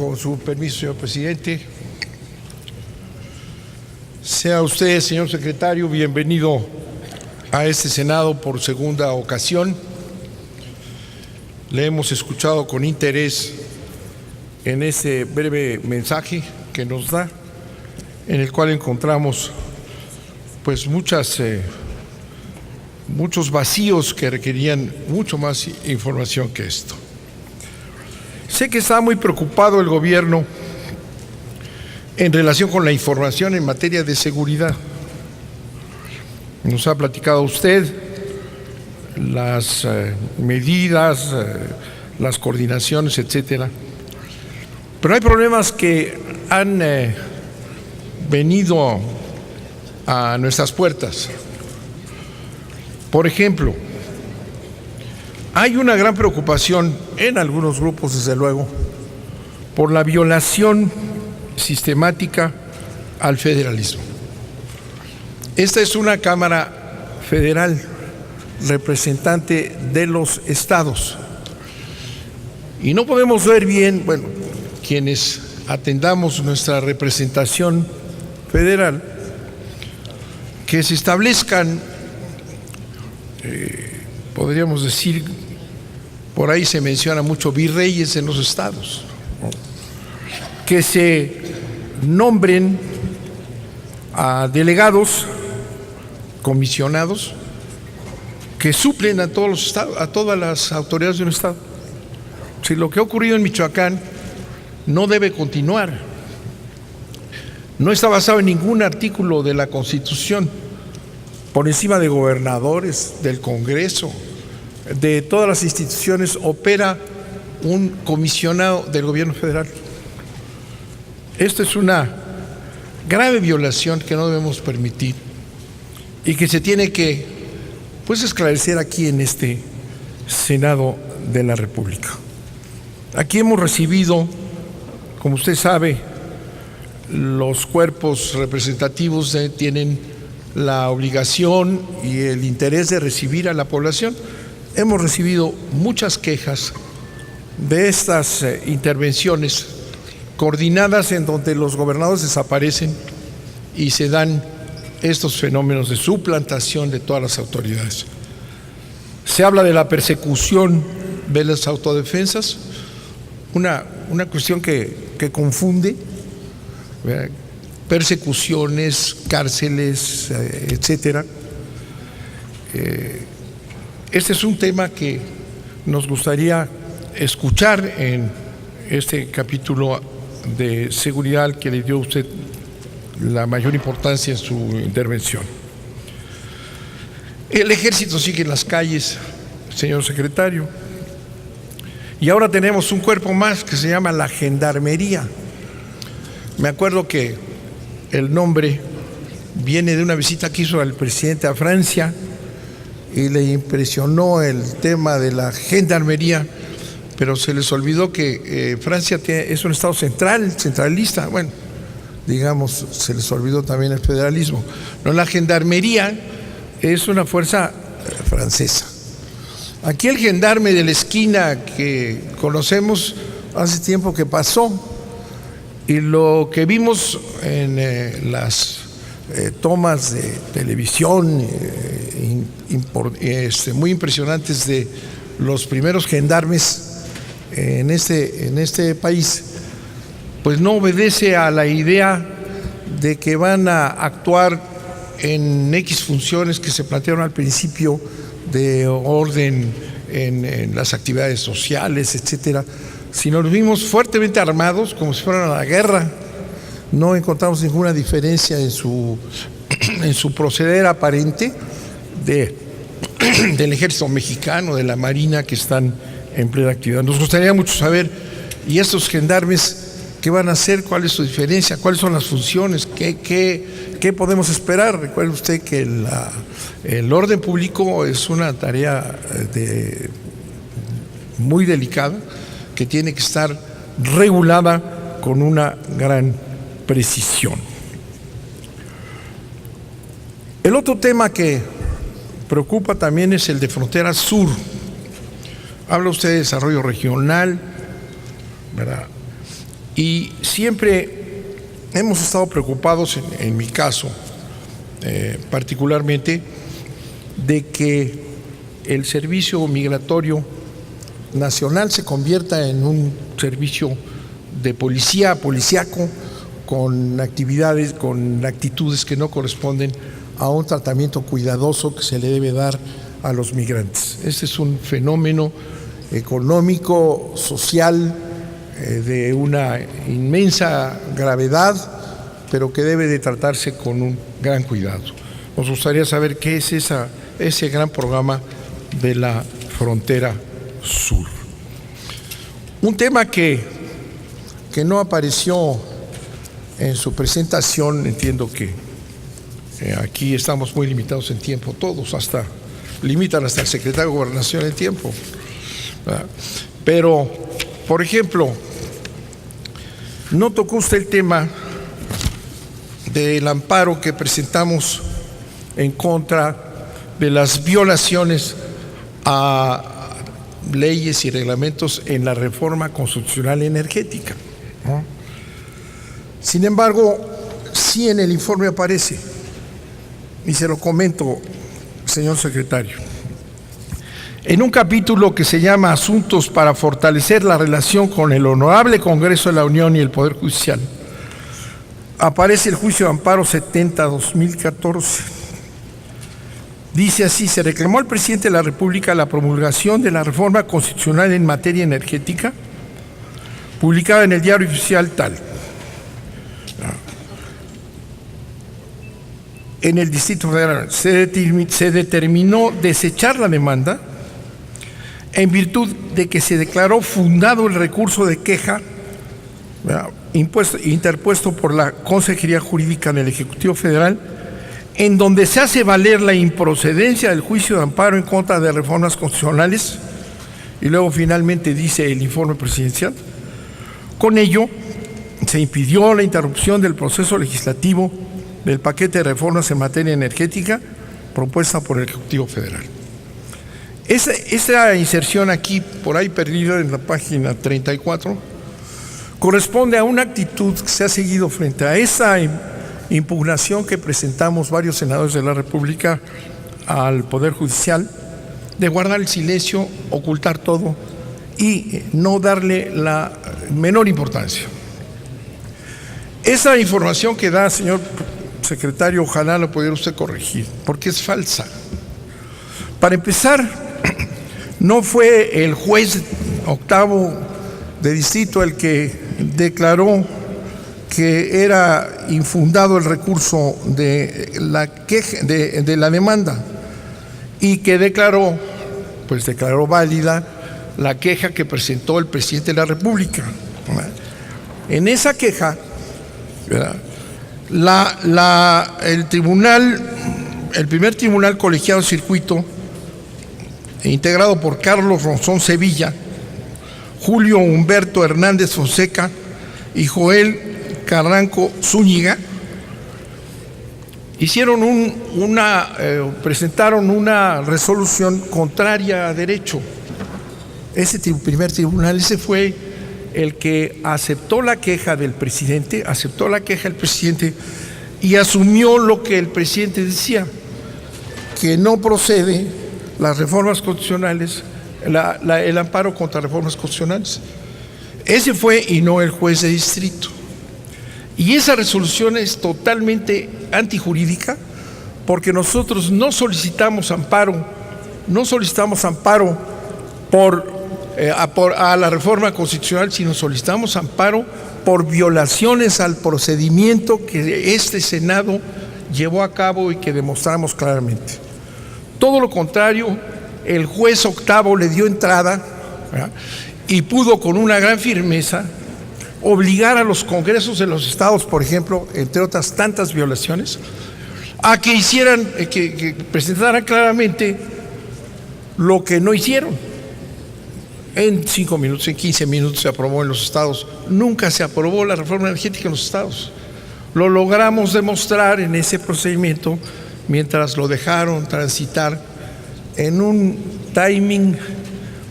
Con su permiso, señor presidente. Sea usted, señor secretario, bienvenido a este Senado por segunda ocasión. Le hemos escuchado con interés en ese breve mensaje que nos da, en el cual encontramos pues muchos vacíos que requerían mucho más información que esto. Sé que está muy preocupado el gobierno en relación con la información en materia de seguridad. Nos ha platicado usted las medidas, las coordinaciones, etcétera. Pero hay problemas que han venido a nuestras puertas. Por ejemplo, hay una gran preocupación en algunos grupos, desde luego, por la violación sistemática al federalismo. Esta es una Cámara Federal, representante de los estados. Y no podemos ver bien, bueno, quienes atendamos nuestra representación federal, que se establezcan, podríamos decir, por ahí se menciona mucho virreyes en los estados, ¿no? Que se nombren a delegados, comisionados, que suplen a todos los estados, a todas las autoridades de un estado. Si lo que ha ocurrido en Michoacán no debe continuar, no está basado en ningún artículo de la Constitución, por encima de gobernadores, del Congreso, de todas las instituciones, opera un comisionado del gobierno federal. Esto es una grave violación que no debemos permitir y que se tiene que esclarecer aquí en este Senado de la República. Aquí hemos recibido, como usted sabe, los cuerpos representativos tienen la obligación y el interés de recibir a la población. Hemos recibido muchas quejas de estas intervenciones coordinadas en donde los gobernadores desaparecen y se dan estos fenómenos de suplantación de todas las autoridades. Se habla de la persecución de las autodefensas, una cuestión que confunde, ¿verdad? Persecuciones, cárceles, etcétera. Este es un tema que nos gustaría escuchar en este capítulo de seguridad al que le dio usted la mayor importancia en su intervención. El ejército sigue en las calles, señor secretario, y ahora tenemos un cuerpo más que se llama la Gendarmería. Me acuerdo que el nombre viene de una visita que hizo el presidente a Francia y le impresionó el tema de la gendarmería, pero se les olvidó que Francia es un estado centralista. Bueno, digamos, se les olvidó también el federalismo. No, la gendarmería es una fuerza francesa. Aquí el gendarme de la esquina que conocemos hace tiempo que pasó, y lo que vimos en las tomas de televisión muy impresionantes de los primeros gendarmes en este país, pues no obedece a la idea de que van a actuar en X funciones que se plantearon al principio de orden en las actividades sociales, etcétera, sino los vimos fuertemente armados, como si fueran a la guerra. No encontramos ninguna diferencia en su proceder aparente del ejército mexicano, de la marina, que están en plena actividad. Nos gustaría mucho saber, ¿y estos gendarmes qué van a hacer? ¿Cuál es su diferencia? ¿Cuáles son las funciones? ¿Qué podemos esperar? Recuerde usted que el orden público es una tarea muy delicada, que tiene que estar regulada con una gran precisión. El otro tema que preocupa también es el de frontera sur. Habla usted de desarrollo regional, ¿verdad? Y siempre hemos estado preocupados, en mi caso particularmente, de que el servicio migratorio nacional se convierta en un servicio de policíaco, con actividades, con actitudes que no corresponden a un tratamiento cuidadoso que se le debe dar a los migrantes. Este es un fenómeno económico, social, de una inmensa gravedad, pero que debe de tratarse con un gran cuidado. Nos gustaría saber qué es ese gran programa de la frontera sur. Un tema que no apareció en su presentación, entiendo que aquí estamos muy limitados en tiempo, todos limitan hasta el secretario de Gobernación en tiempo. Pero, por ejemplo, no tocó usted el tema del amparo que presentamos en contra de las violaciones a leyes y reglamentos en la reforma constitucional energética, ¿no? Sin embargo, sí en el informe aparece, y se lo comento, señor secretario, en un capítulo que se llama Asuntos para fortalecer la relación con el Honorable Congreso de la Unión y el Poder Judicial, aparece el juicio de amparo 70-2014. Dice así: se reclamó al presidente de la República la promulgación de la reforma constitucional en materia energética, publicada en el Diario Oficial tal. En el Distrito Federal se determinó desechar la demanda en virtud de que se declaró fundado el recurso de queja interpuesto por la Consejería Jurídica del Ejecutivo Federal, en donde se hace valer la improcedencia del juicio de amparo en contra de reformas constitucionales, y luego finalmente dice el informe presidencial. Con ello se impidió la interrupción del proceso legislativo del paquete de reformas en materia energética propuesta por el Ejecutivo Federal. Esta inserción aquí, por ahí perdida en la página 34, corresponde a una actitud que se ha seguido frente a esa impugnación que presentamos varios senadores de la República al Poder Judicial, de guardar el silencio, ocultar todo y no darle la menor importancia. Esa información que da, señor secretario, ojalá lo pudiera usted corregir, porque es falsa. Para empezar, no fue el juez octavo de distrito el que declaró que era infundado el recurso de la queja, de la demanda, y que declaró válida la queja que presentó el presidente de la República. En esa queja, ¿verdad?, el primer tribunal colegiado de circuito, integrado por Carlos Ronzón Sevilla, Julio Humberto Hernández Fonseca y Joel Carranco Zúñiga, presentaron una resolución contraria a derecho. Ese primer tribunal, ese fue el que aceptó la queja del presidente, y asumió lo que el presidente decía, que no procede las reformas constitucionales, el amparo contra reformas constitucionales. Ese fue, y no el juez de distrito. Y esa resolución es totalmente antijurídica, porque nosotros no solicitamos amparo a la reforma constitucional, sino solicitamos amparo por violaciones al procedimiento que este Senado llevó a cabo y que demostramos claramente. Todo lo contrario, el juez octavo le dio entrada, ¿verdad?, y pudo con una gran firmeza obligar a los congresos de los estados, por ejemplo, entre otras tantas violaciones, a que que presentaran claramente lo que no hicieron. En 5 minutos, en 15 minutos se aprobó en los estados. Nunca se aprobó la reforma energética en los estados. Lo logramos demostrar en ese procedimiento mientras lo dejaron transitar en un timing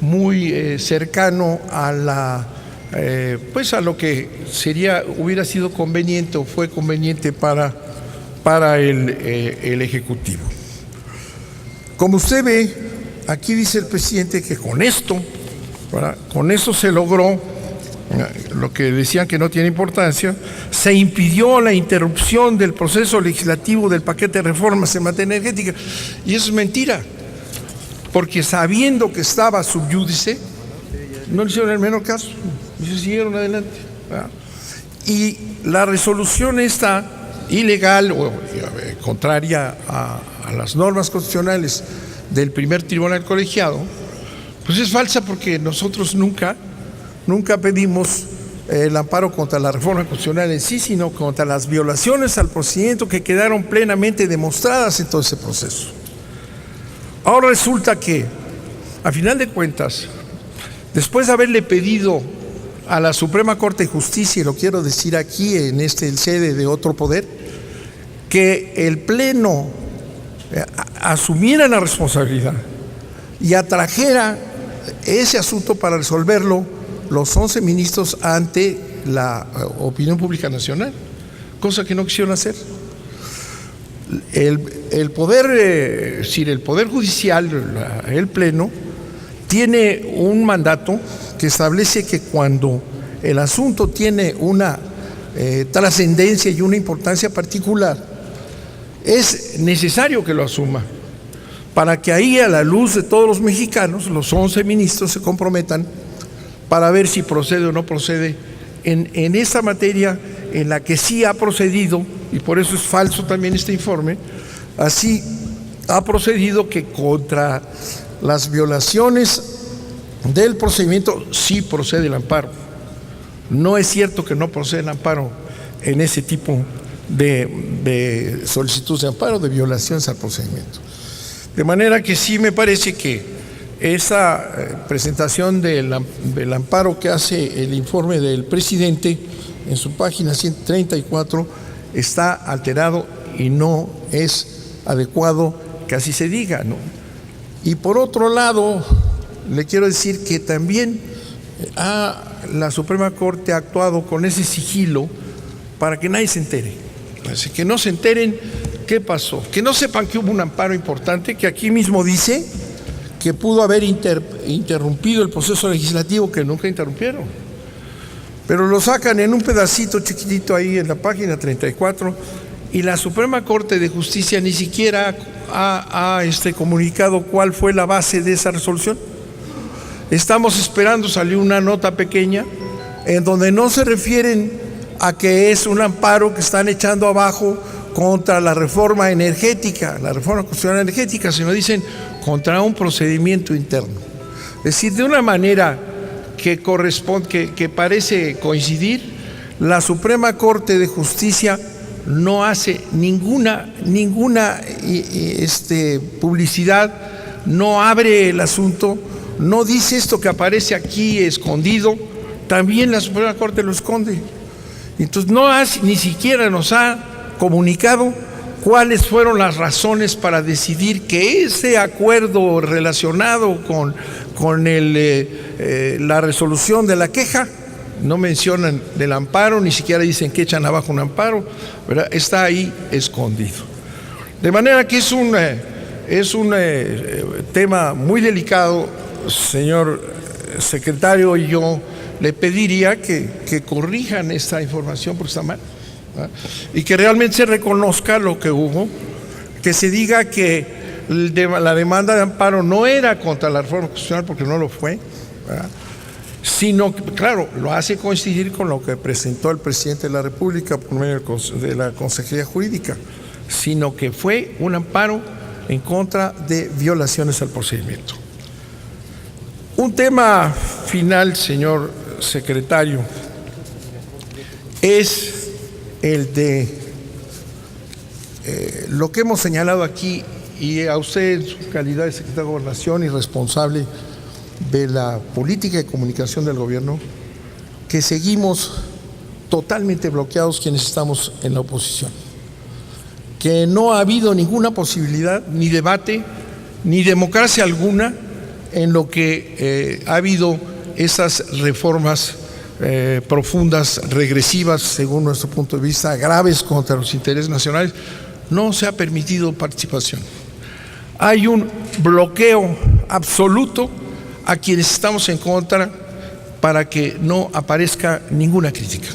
muy cercano a la pues a lo que hubiera sido conveniente o fue conveniente para el Ejecutivo. Como usted ve, aquí dice el presidente que con esto se logró lo que decían que no tiene importancia, se impidió la interrupción del proceso legislativo del paquete de reformas en materia energética. Y eso es mentira, porque sabiendo que estaba sub judice, no le hicieron el menor caso, y se siguieron adelante, ¿verdad? Y la resolución esta ilegal o contraria a las normas constitucionales del primer tribunal colegiado, pues es falsa, porque nosotros nunca pedimos el amparo contra la reforma constitucional en sí, sino contra las violaciones al procedimiento que quedaron plenamente demostradas en todo ese proceso. Ahora resulta que, a final de cuentas, después de haberle pedido a la Suprema Corte de Justicia, y lo quiero decir aquí en el sede de otro poder, que el Pleno asumiera la responsabilidad y atrajera ese asunto para resolverlo los 11 ministros ante la opinión pública nacional, cosa que no quisieron hacer. El Poder Judicial, el Pleno, tiene un mandato que establece que cuando el asunto tiene una trascendencia y una importancia particular, es necesario que lo asuma, para que ahí, a la luz de todos los mexicanos, los 11 ministros se comprometan para ver si procede o no procede en esta materia en la que sí ha procedido, y por eso es falso también este informe. Así ha procedido que contra las violaciones del procedimiento sí procede el amparo. No es cierto que no procede el amparo en ese tipo de solicitud de amparo, de violaciones al procedimiento. De manera que sí me parece que esa presentación del amparo que hace el informe del presidente en su página 134 está alterado y no es adecuado que así se diga, ¿no? Y por otro lado, le quiero decir que también la Suprema Corte ha actuado con ese sigilo para que nadie se entere. Así que no se enteren qué pasó, que no sepan que hubo un amparo importante, que aquí mismo dice que pudo haber interrumpido el proceso legislativo, que nunca interrumpieron. Pero lo sacan en un pedacito chiquitito ahí en la página 34, y la Suprema Corte de Justicia ni siquiera ha comunicado cuál fue la base de esa resolución. Estamos esperando, salió una nota pequeña en donde no se refieren a que es un amparo que están echando abajo contra la reforma energética, la reforma constitucional energética, sino dicen contra un procedimiento interno. Es decir, de una manera que corresponde, que parece coincidir, la Suprema Corte de Justicia no hace ninguna publicidad, no abre el asunto, no dice esto que aparece aquí escondido, también la Suprema Corte lo esconde. Entonces ni siquiera nos ha comunicado cuáles fueron las razones para decidir que ese acuerdo relacionado con la resolución de la queja, no mencionan del amparo, ni siquiera dicen que echan abajo un amparo, ¿verdad? Está ahí escondido. De manera que es un tema muy delicado, señor secretario, y yo le pediría que corrijan esta información porque está mal, ¿verdad? Y que realmente se reconozca lo que hubo, que se diga que la demanda de amparo no era contra la reforma constitucional, porque no lo fue, ¿verdad? Sino que, claro, lo hace coincidir con lo que presentó el presidente de la República por medio de la Consejería Jurídica, sino que fue un amparo en contra de violaciones al procedimiento. Un tema final, señor secretario, es el de lo que hemos señalado aquí, y a usted en su calidad de secretario de Gobernación y responsable de la política de comunicación del gobierno, que seguimos totalmente bloqueados quienes estamos en la oposición, que no ha habido ninguna posibilidad, ni debate, ni democracia alguna en lo que ha habido esas reformas profundas, regresivas, según nuestro punto de vista, graves contra los intereses nacionales, no se ha permitido participación. Hay un bloqueo absoluto a quienes estamos en contra para que no aparezca ninguna crítica.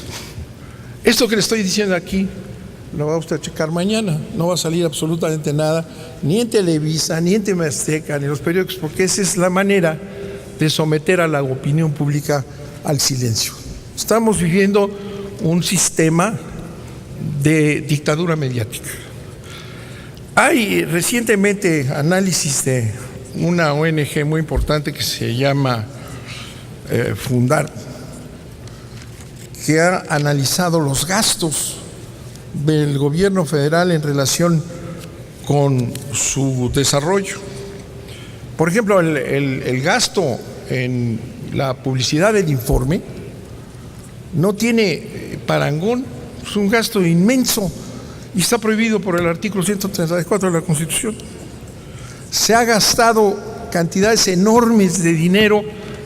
Esto que le estoy diciendo aquí lo va usted a checar mañana, no va a salir absolutamente nada, ni en Televisa, ni en TV Azteca, ni en los periódicos, porque esa es la manera de someter a la opinión pública al silencio. Estamos viviendo un sistema de dictadura mediática. Hay recientemente análisis de una ONG muy importante que se llama Fundar, que ha analizado los gastos del gobierno federal en relación con su desarrollo. Por ejemplo, el gasto en la publicidad del informe no tiene parangón, es un gasto inmenso y está prohibido por el artículo 134 de la Constitución. Se ha gastado cantidades enormes de dinero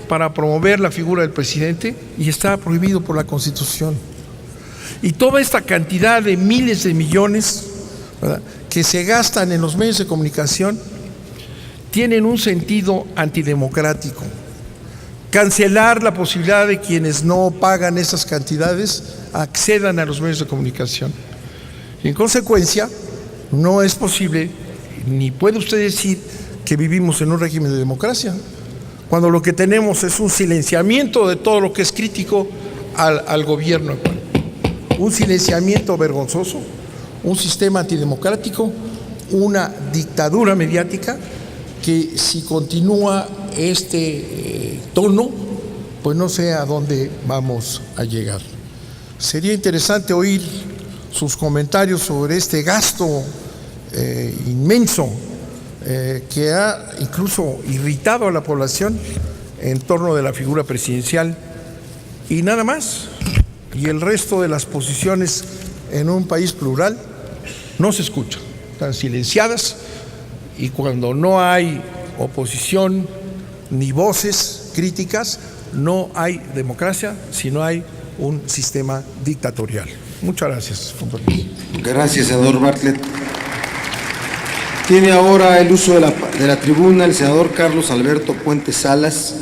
para promover la figura del presidente y está prohibido por la Constitución. Y toda esta cantidad de miles de millones, ¿verdad?, que se gastan en los medios de comunicación tienen un sentido antidemocrático. Cancelar la posibilidad de quienes no pagan esas cantidades accedan a los medios de comunicación. Y en consecuencia, no es posible, ni puede usted decir que vivimos en un régimen de democracia, cuando lo que tenemos es un silenciamiento de todo lo que es crítico al gobierno actual. Un silenciamiento vergonzoso, un sistema antidemocrático, una dictadura mediática que si continúa este tono, pues no sé a dónde vamos a llegar. Sería interesante oír sus comentarios sobre este gasto inmenso que ha incluso irritado a la población en torno de la figura presidencial y nada más. Y el resto de las posiciones en un país plural no se escuchan, están silenciadas, y cuando no hay oposición ni voces críticas, no hay democracia, sino hay un sistema dictatorial. Muchas gracias. Gracias, senador Bartlett. Tiene ahora el uso de la tribuna el senador Carlos Alberto Puente Salas.